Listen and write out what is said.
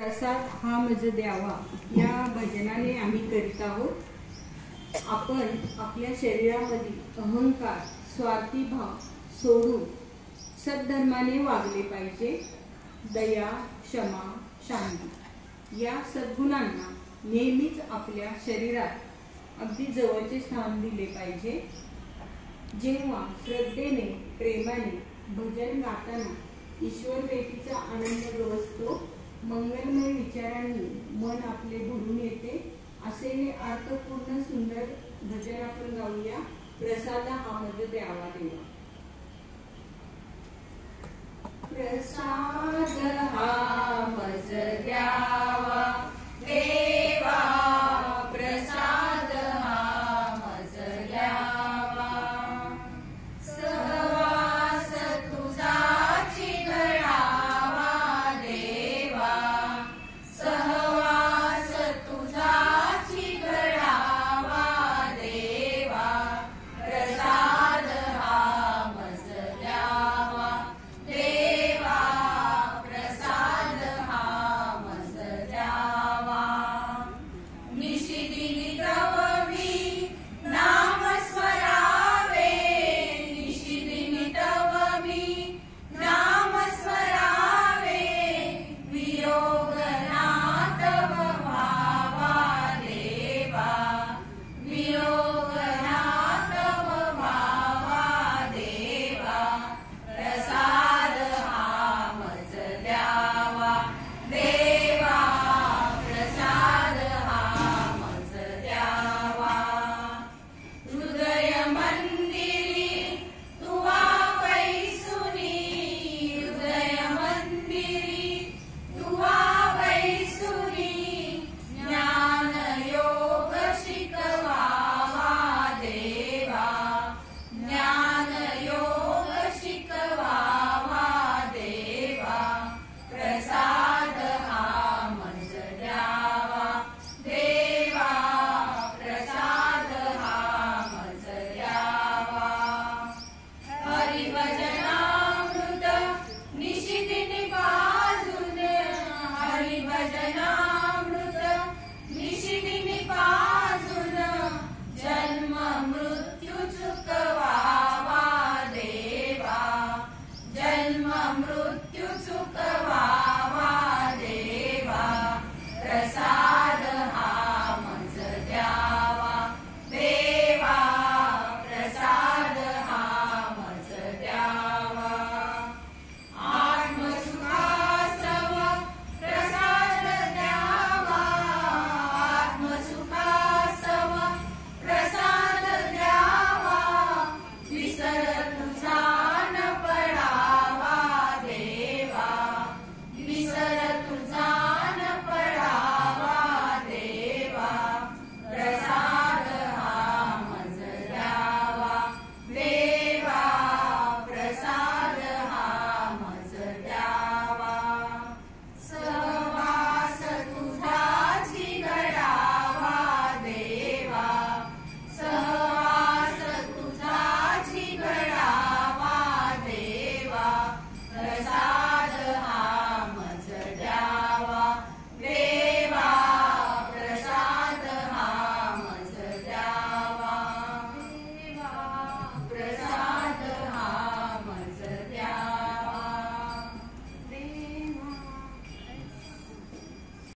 प्रसाद हा मज द्यावा या भजनाने आम्ही करीत आहोत. आपण आपल्या शरीरामध्ये अहंकार, स्वार्थी भाव सोडून सद्धर्माने वागले पाहिजे. दया, क्षमा, शांती या सद्गुणांना नेहमीच आपल्या शरीरात अगदी जवळचे स्थान दिले पाहिजे. जेव्हा श्रद्धेने, प्रेमाने भजन गाताना ईश्वर भेटीचा आनंद गवसतो, मंगलमय विचारांनी मन आपले भरून येते. असे हे अर्थपूर्ण सुंदर भजन आपण गाऊया. प्रसाद हा मज द्यावा देवा. प्रसाद हा मज द्यावा